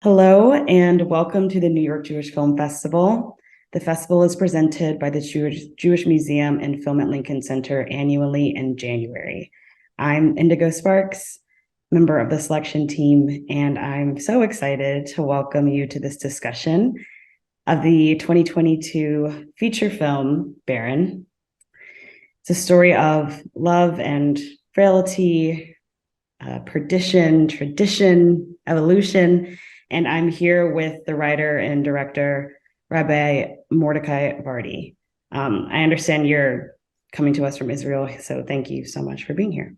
Hello, and welcome to the New York Jewish Film Festival. The festival is presented by the Jewish Museum and Film at Lincoln Center annually in January. I'm Indigo Sparks, member of the selection team, and I'm so excited to welcome you to this discussion of the 2022 feature film, Barren. It's a story of love and frailty, perdition, tradition, evolution, and I'm here with the writer and director, Rabbi Mordechai Vardi. I understand you're coming to us from Israel, so thank you so much for being here.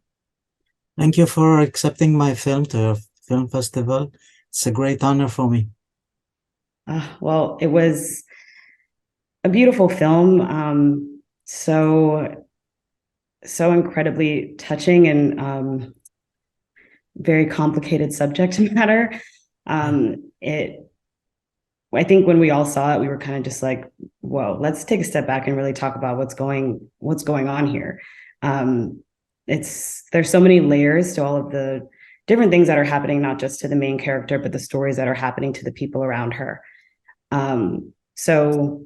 Thank you for accepting my film to your film festival. It's a great honor for me. Well, it was a beautiful film, so incredibly touching and very complicated subject matter. I think when we all saw it, we were kind of just like, whoa, let's take a step back and really talk about what's going on here. There's so many layers to all of the different things that are happening, not just to the main character, but the stories that are happening to the people around her. So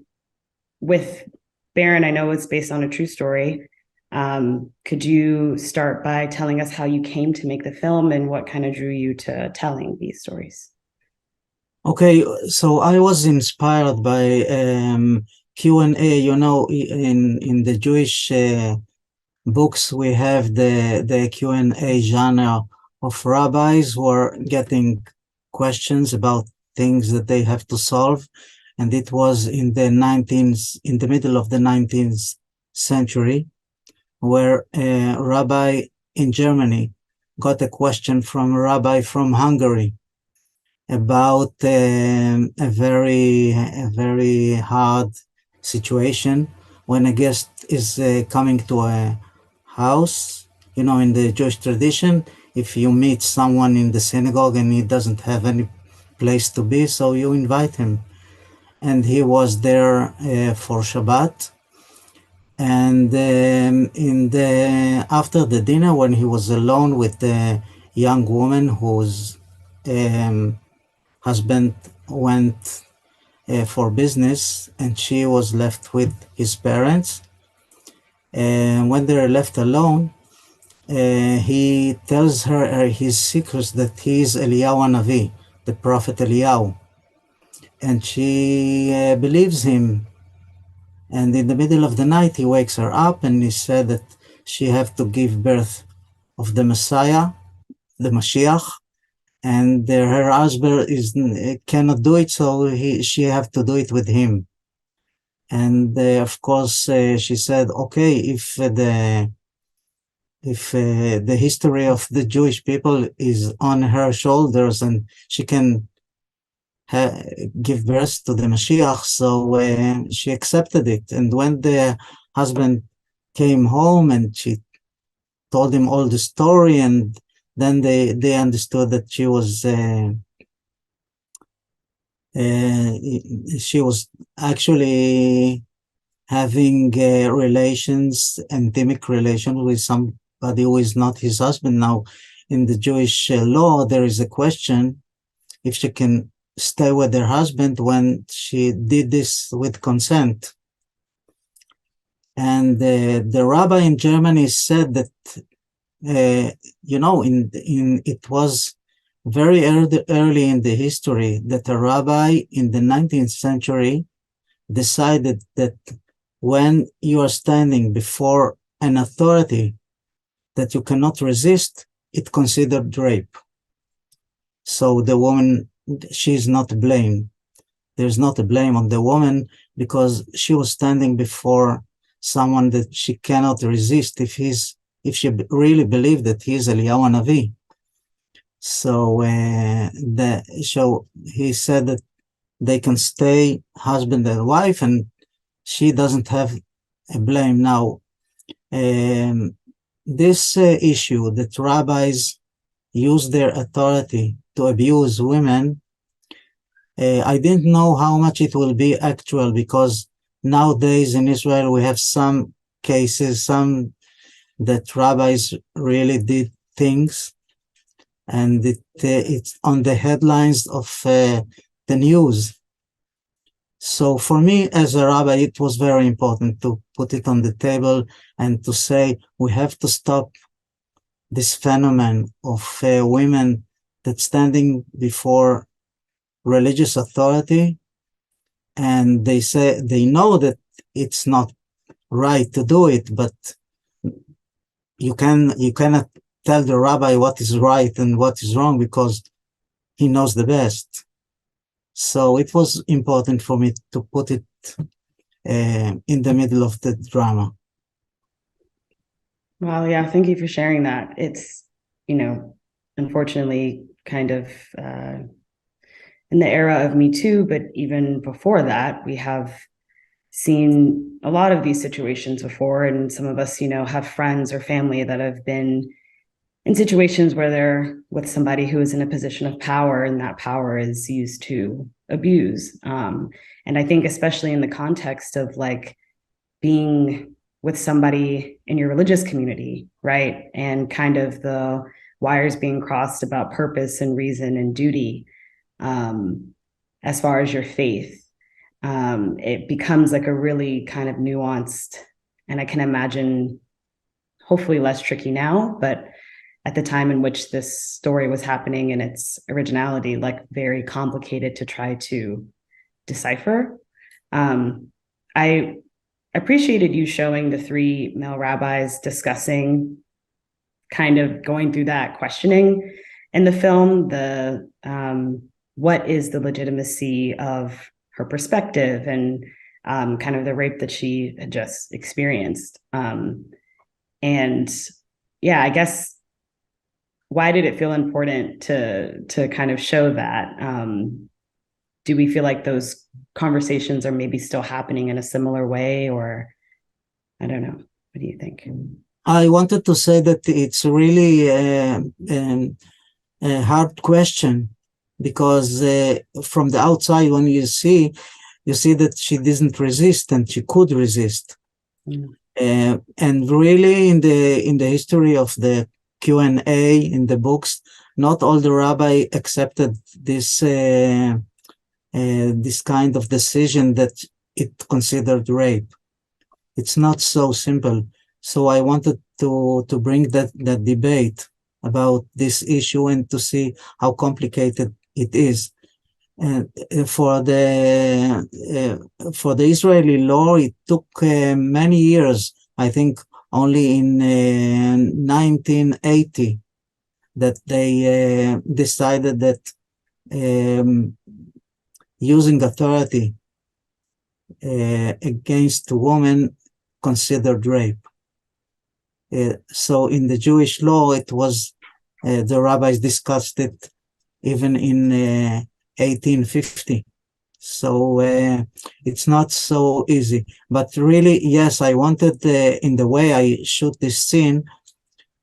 with Barren, I know it's based on a true story. Could you start by telling us how you came to make the film and what kind of drew you to telling these stories? Okay, so I was inspired by Q&A. You know, in the Jewish books, we have the Q&A genre of rabbis who are getting questions about things that they have to solve. And it was in the middle of the 19th century, where a rabbi in Germany got a question from a rabbi from Hungary about a very hard situation when a guest is coming to a house. You know, in the Jewish tradition, if you meet someone in the synagogue and he doesn't have any place to be, so you invite him. And he was there for Shabbat. And after the dinner, when he was alone with the young woman whose husband went for business, and she was left with his parents. And when they're left alone, he tells her his secrets, that he is Eliyahu Hanavi, the prophet Eliyahu. And she believes him. And in the middle of the night, he wakes her up and he said that she have to give birth of the Messiah, the Mashiach, and her husband cannot do it, so she have to do it with him. And of course, she said, okay, if the history of the Jewish people is on her shoulders and she can give birth to the Mashiach, so she accepted it. And when the husband came home and she told him all the story, and then they understood that she was actually having relations, intimate relations with somebody who is not his husband. Now, in the Jewish law, there is a question if she can stay with her husband when she did this with consent. And the rabbi in Germany said that, you know, it was very early in the history that a rabbi in the 19th century decided that when you are standing before an authority that you cannot resist, it considered rape. So the woman, she's not blamed. There's not a blame on the woman because she was standing before someone that she cannot resist if she really believed that he is Eliyahu Hanavi. So he said that they can stay husband and wife, and she doesn't have a blame. Now, this issue that rabbis use their authority to abuse women, I didn't know how much it will be actual, because nowadays in Israel we have some cases, some that rabbis really did things and it's on the headlines of the news. So for me as a rabbi, it was very important to put it on the table and to say we have to stop this phenomenon of women that standing before religious authority, and they say they know that it's not right to do it, but you cannot tell the rabbi what is right and what is wrong because he knows the best. So it was important for me to put it in the middle of the drama. Well, yeah, thank you for sharing that. It's, unfortunately kind of in the era of Me Too, but even before that, we have seen a lot of these situations before. And some of us, have friends or family that have been in situations where they're with somebody who is in a position of power, and that power is used to abuse. And I think especially in the context of like being with somebody in your religious community, right? And kind of the wires being crossed about purpose and reason and duty, as far as your faith. It becomes like a really kind of nuanced, and I can imagine hopefully less tricky now, but at the time in which this story was happening in its originality, like very complicated to try to decipher. I appreciated you showing the three male rabbis discussing, kind of going through that questioning in the film, the what is the legitimacy of her perspective, and kind of the rape that she had just experienced. And yeah, I guess, why did it feel important to kind of show that? Do we feel like those conversations are maybe still happening in a similar way, or I don't know. What do you think? I wanted to say that it's really a hard question, because from the outside, when you see that she didn't resist and she could resist. And really in the history of the Q&A in the books, not all the rabbi accepted this this kind of decision that it considered rape. It's not so simple. So I wanted to bring that debate about this issue and to see how complicated it is. And for the Israeli law, it took many years. I think only in 1980 that they decided that using authority against a woman considered rape. So in the Jewish law, it was the rabbis discussed it even in 1850. So it's not so easy. But really, yes, I wanted, in the way I shoot this scene,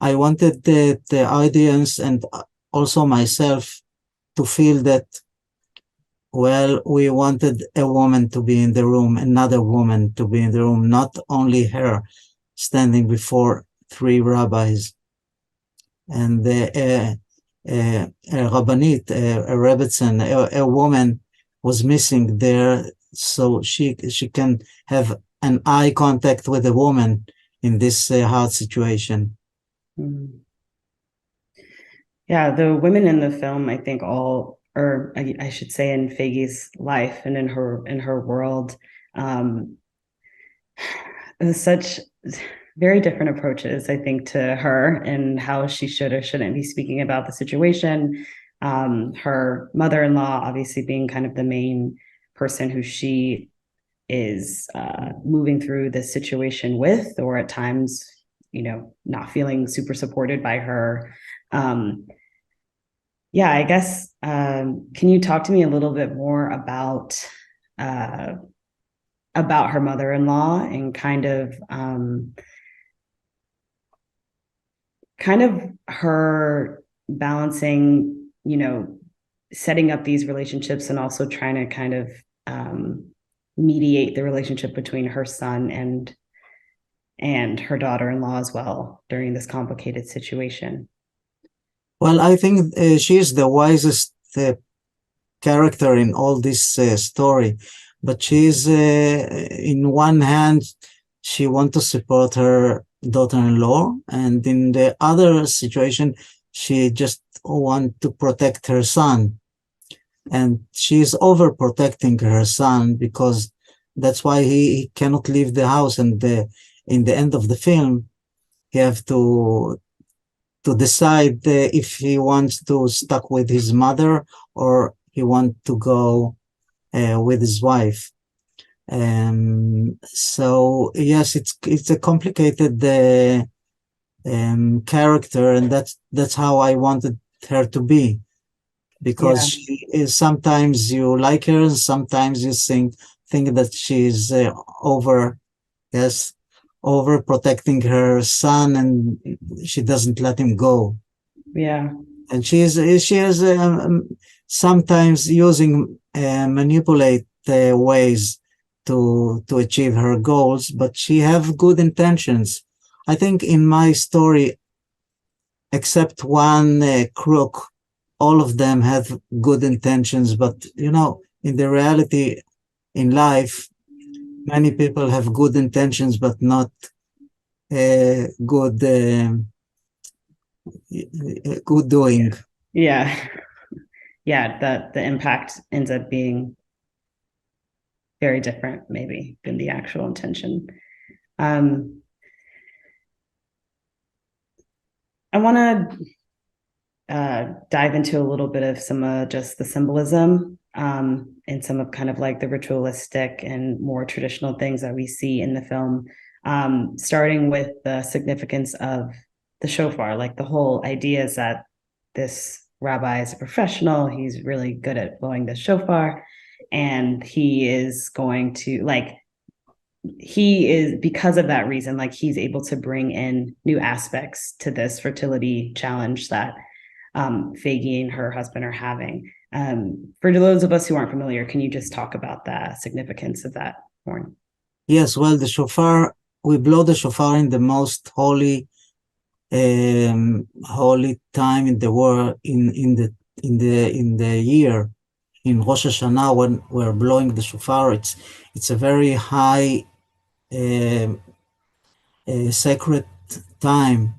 I wanted the audience and also myself to feel that, well, we wanted a woman to be in the room, another woman to be in the room, not only her standing before three rabbis. And a rabbanit, a rebbetzin, a woman was missing there, so she can have an eye contact with a woman in this hard situation. Mm-hmm. Yeah, the women in the film, I think all, or I should say in Feigi's life and in her world, such very different approaches, I think, to her and how she should or shouldn't be speaking about the situation. Her mother-in-law obviously being kind of the main person who she is moving through this situation with, or at times, not feeling super supported by her. Yeah, I guess, can you talk to me a little bit more about her mother-in-law and kind of her balancing, setting up these relationships and also trying to kind of mediate the relationship between her son and her daughter-in-law as well during this complicated situation? Well, I think she is the wisest character in all this story, but she's in one hand she wants to support her daughter-in-law, and in the other situation she just want to protect her son, and she's overprotecting her son because that's why he cannot leave the house. And in the end of the film he have to decide if he wants to stuck with his mother or he want to go with his wife. So yes, it's a complicated character, and that's how I wanted her to be, because Yeah, she is, sometimes you like her, and sometimes you think that she's over, yes, over protecting her son, and she doesn't let him go. yeah, And she is sometimes using manipulate ways to achieve her goals, but she have good intentions. I think in my story, except one crook, all of them have good intentions. But in the reality in life, many people have good intentions, but not good doing. yeah, yeah. The impact ends up being very different, maybe, than the actual intention. Um, I want to dive into a little bit of some just the symbolism and some of kind of like the ritualistic and more traditional things that we see in the film, starting with the significance of the shofar. Like the whole idea is that this rabbi is a professional, he's really good at blowing the shofar, and he is going to like he is, because of that reason, like he's able to bring in new aspects to this fertility challenge that Feigi and her husband are having. For those of us who aren't familiar, can you just talk about the significance of that horn? Yes, well, the shofar, we blow the shofar in the most holy time in the world, in the year, in Rosh Hashanah, when we're blowing the shofar. It's a very high sacred time,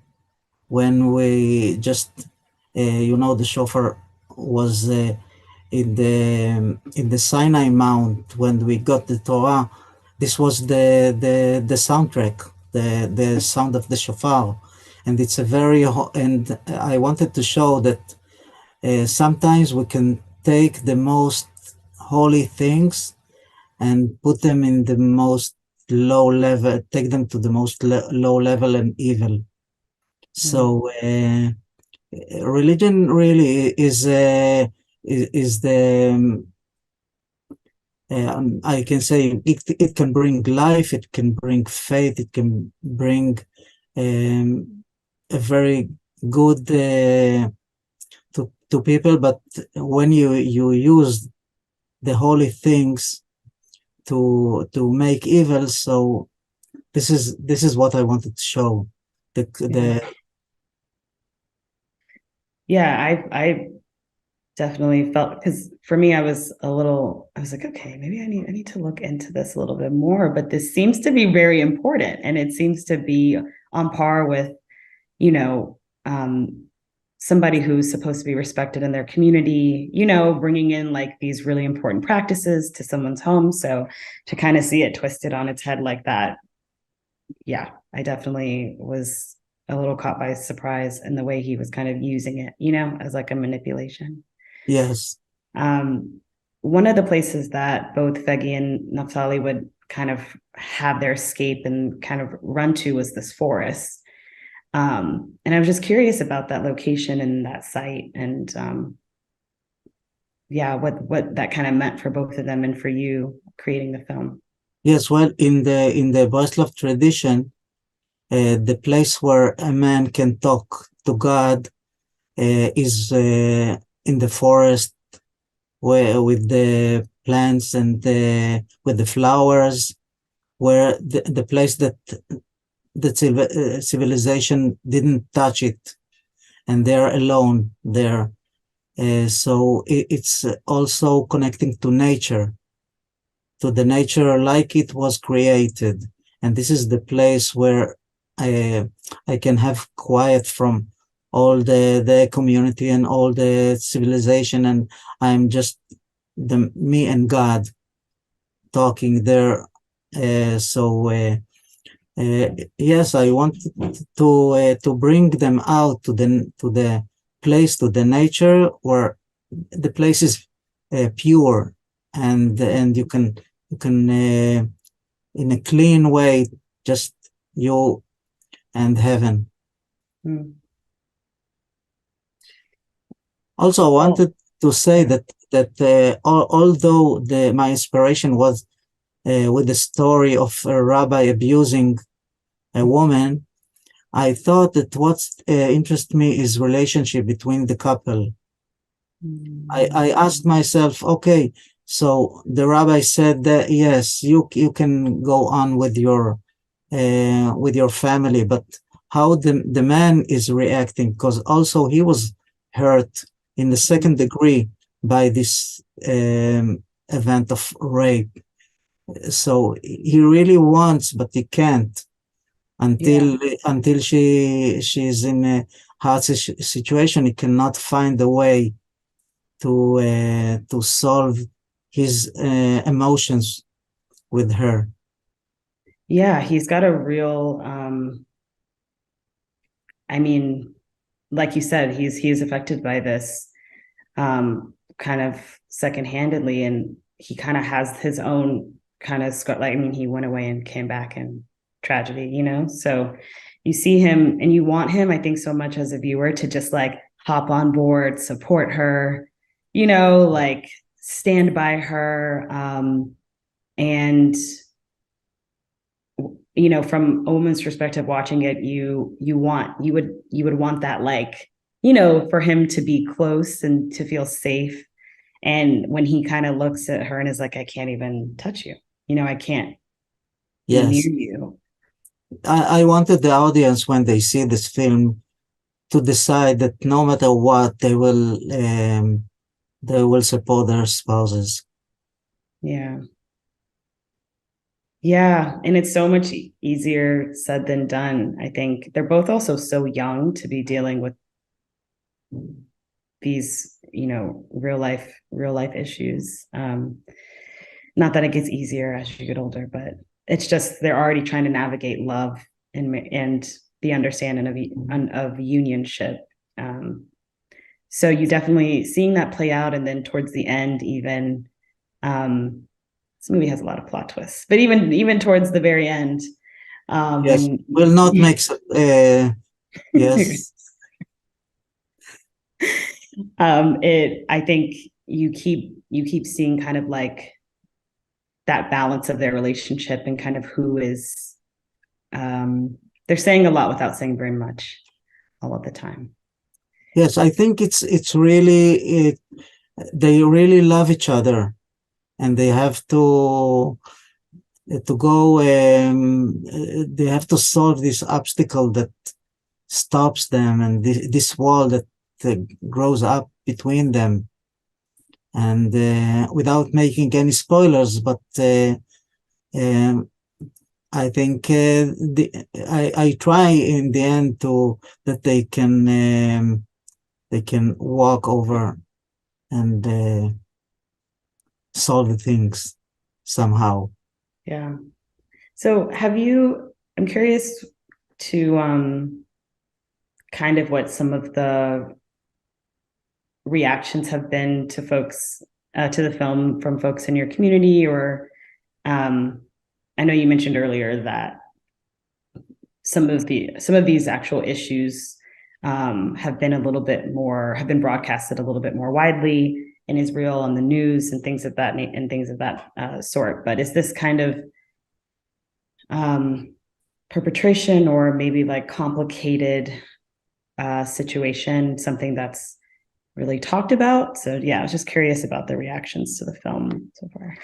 when we just the shofar was in the Sinai Mount when we got the Torah. This was the soundtrack, the sound of the shofar, and it's a very and I wanted to show that sometimes we can take the most holy things and put them in the most low level, take them to the most low level and evil. So religion really is the I can say it can bring life, it can bring faith, it can bring a very good to people. But when you use the holy things to make evil, so this is what I wanted to show. The Yeah, I definitely felt, because for me, I was like, okay, maybe I need to look into this a little bit more. But this seems to be very important, and it seems to be on par with, you know, somebody who's supposed to be respected in their community, bringing in like these really important practices to someone's home. So to kind of see it twisted on its head like that, yeah, I definitely was a little caught by surprise in the way he was kind of using it, as like a manipulation. yes. One of the places that both Feigi and Naftali would kind of have their escape and kind of run to was this forest. And I was just curious about that location and that site, and yeah, what that kind of meant for both of them and for you creating the film. Yes, well, in the Breslov tradition, the place where a man can talk to God is in the forest, where with the plants and with the flowers, where the place that civilization didn't touch it. and they are alone there. So it's also connecting to nature, to the nature like it was created. And this is the place where I can have quiet from all the community and all the civilization, and I'm just me and God talking there. Yes, I want to bring them out to the place, to the nature where the place is pure, and you can in a clean way, just you and heaven. Mm. Also, I wanted to say that although my inspiration was with the story of a rabbi abusing a woman, I thought that what interests me is relationship between the couple. I asked myself, okay, so the rabbi said that yes, you can go on with your family, but how the man is reacting, because also he was hurt in the second degree by this event of rape. So he really wants, but he can't until she's in a hard situation. He cannot find a way to solve his emotions with her. Yeah, he's got a real I mean, like you said, he's affected by this kind of secondhandedly, and he kind of has his own kind of like, I mean, he went away and came back in tragedy, you know? So you see him and you want him, I think, so much as a viewer to just like hop on board, support her, you know, like stand by her. And you know, from a woman's perspective watching it, you would want that, like, you know, for him to be close and to feel safe. And when he kind of looks at her and is like, I can't even touch you, you know, I can't be Yes, near you. I wanted the audience, when they see this film, to decide that no matter what, they will support their spouses. Yeah. Yeah. And it's so much easier said than done. I think they're both also so young to be dealing with these, you know, real life issues. Not that it gets easier as you get older, but it's just they're already trying to navigate love and the understanding of unionship. So you definitely seeing that play out, and then towards the end, even this movie has a lot of plot twists, but even towards the very end, Yes, will not make yes. I think you keep seeing kind of like that balance of their relationship and kind of who is they're saying a lot without saying very much all of the time. Yes, I think it's really they really love each other, and they have to go. They have to solve this obstacle that stops them, and this wall that grows up between them. And without making any spoilers, but I think I try in the end that they can walk over and solve the things somehow. Yeah. So I'm curious to kind of what some of the reactions have been to folks to the film from folks in your community, or I know you mentioned earlier that some of these actual issues have been broadcasted a little bit more widely in Israel on the news and things of that sort. But is this kind of perpetration or maybe like complicated situation something that's really talked about? So yeah, I was just curious about the reactions to the film so far.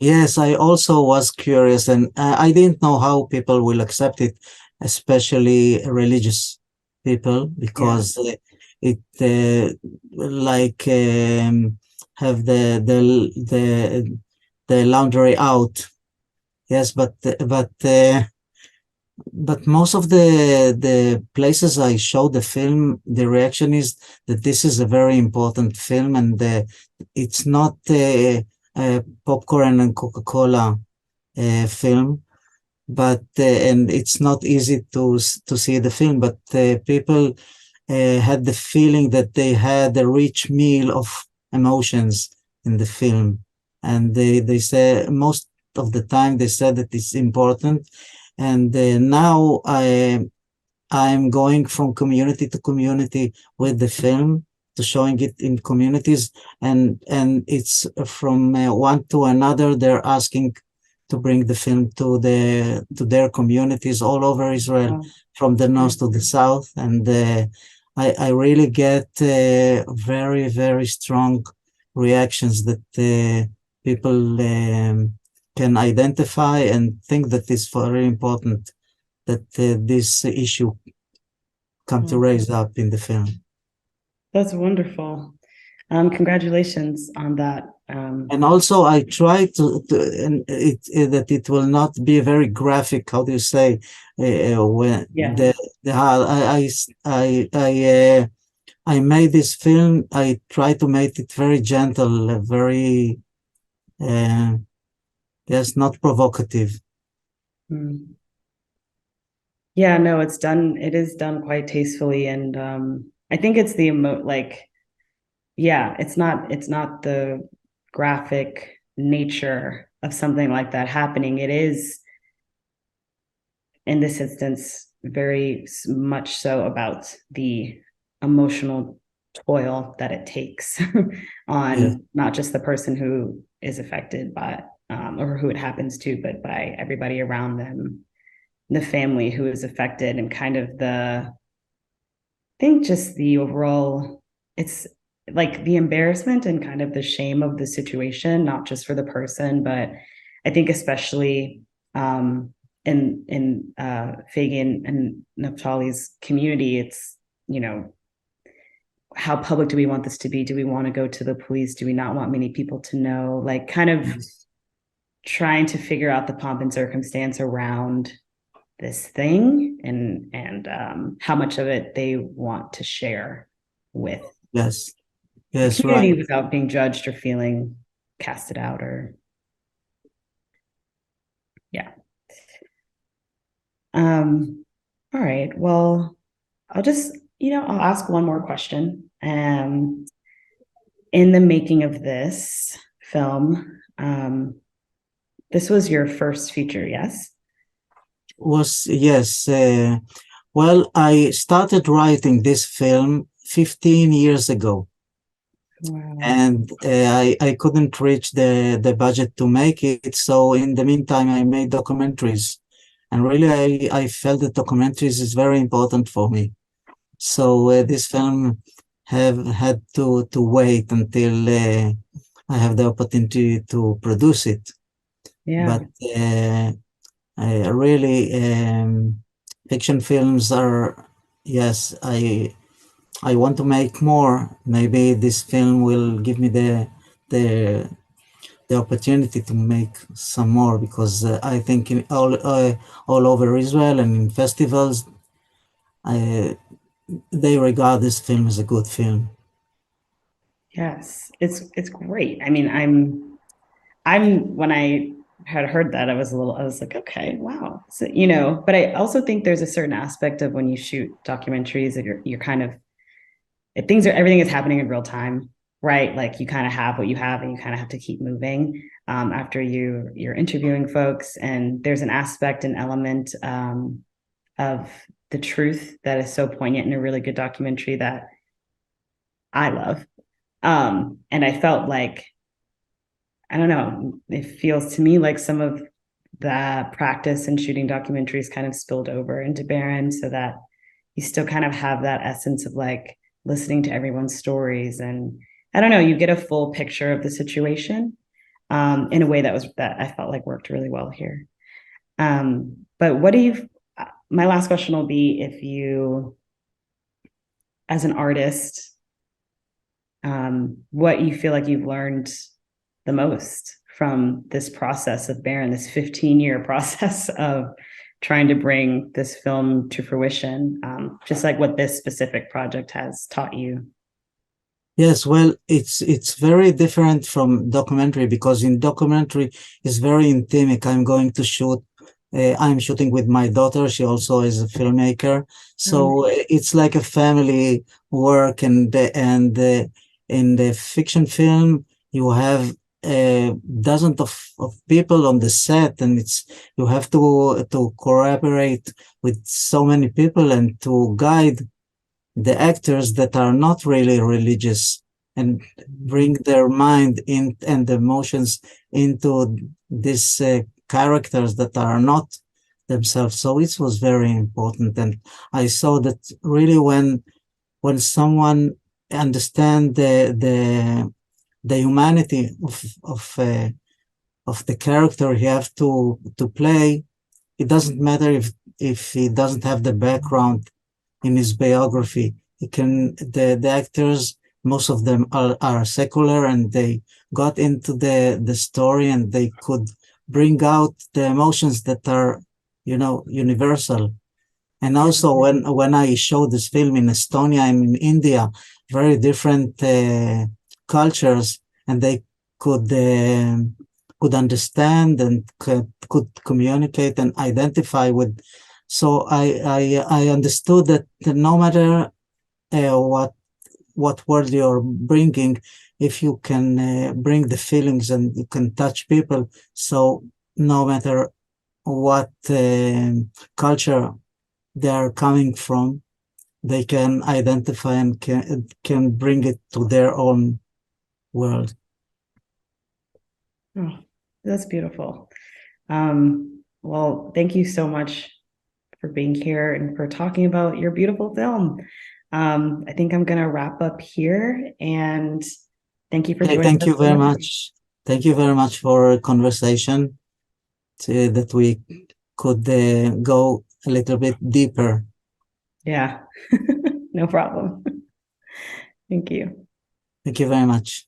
Yes, I also was curious, and I didn't know how people will accept it, especially religious people, because it like have the laundry out. Yes, but most of the places I show the film, the reaction is that this is a very important film, and it's not a popcorn and Coca-Cola film, but and it's not easy to see the film, but people had the feeling that they had a rich meal of emotions in the film, and they say most of the time they said that it's important. And now I'm going from community to community with the film, to showing it in communities, and it's from one to another. They're asking to bring the film to their communities all over Israel, from the north to the south, and I really get very, very strong reactions that people can identify and think that it's very important that this issue come to raise up in the film. That's wonderful. Congratulations on that. And also, I try that it will not be very graphic. How do you say? When I made this film, I try to make it very gentle, very yes, not provocative. Yeah, no, it is done quite tastefully, and I think it's the it's not the graphic nature of something like that happening. It is, in this instance, very much so about the emotional toil that it takes on not just the person who is affected by or who it happens to, but by everybody around them, the family who is affected, and kind of I think just the overall, it's like the embarrassment and kind of the shame of the situation, not just for the person, but I think especially in Feigi and Naftali's community, it's, how public do we want this to be? Do we want to go to the police? Do we not want many people to know? Like, kind of trying to figure out the pomp and circumstance around this thing, and how much of it they want to share with yes the community, right, without being judged or feeling casted out, or all right, well, I'll just I'll ask one more question. In the making of this film, this was your first feature, yes? Yes. Well, I started writing this film 15 years ago. Wow. And I couldn't reach the budget to make it. So in the meantime, I made documentaries. And really, I felt that documentaries is very important for me. So this film had to wait until I have the opportunity to produce it. Yeah. But really, fiction films are, yes, I want to make more. Maybe this film will give me the opportunity to make some more, because I think in all over Israel and in festivals, they regard this film as a good film. Yes, it's great. I mean, I'm when I had heard that, I was like, okay, wow. So, but I also think there's a certain aspect of when you shoot documentaries that you're kind of, everything is happening in real time, right? Like, you kind of have what you have, and you kind of have to keep moving after you're interviewing folks. And there's an aspect, an element of the truth that is so poignant in a really good documentary that I love. And I felt like, I don't know, it feels to me like some of that practice in shooting documentaries kind of spilled over into Barren, so that you still kind of have that essence of like listening to everyone's stories. And I don't know, you get a full picture of the situation in a way that I felt like worked really well here. But my last question will be, if you as an artist, what you feel like you've learned the most from this process of Barren, this 15-year process of trying to bring this film to fruition, just like what this specific project has taught you. Yes, well, it's very different from documentary, because in documentary it's very intimate. I'm shooting with my daughter. She also is a filmmaker, so it's like a family work. And in the fiction film, you have dozens of people on the set, and you have to cooperate with so many people and to guide the actors that are not really religious and bring their mind in and emotions into these characters that are not themselves. So it was very important, and I saw that really when someone understand the humanity of the character he have to play, it doesn't matter if he doesn't have the background in his biography. The actors, most of them are secular, and they got into the story, and they could bring out the emotions that are, universal. And also when I showed this film in Estonia and in India, very different cultures, and they could understand and could communicate and identify with. So I understood that no matter what word you're bringing, if you can bring the feelings and you can touch people, so no matter what culture they are coming from, they can identify and can bring it to their own world. Oh, that's beautiful. Well, thank you so much for being here and for talking about your beautiful film. I think I'm going to wrap up here, and thank you for joining us. Thank you very much. Thank you very much for a conversation that we could go a little bit deeper. Yeah, no problem. Thank you. Thank you very much.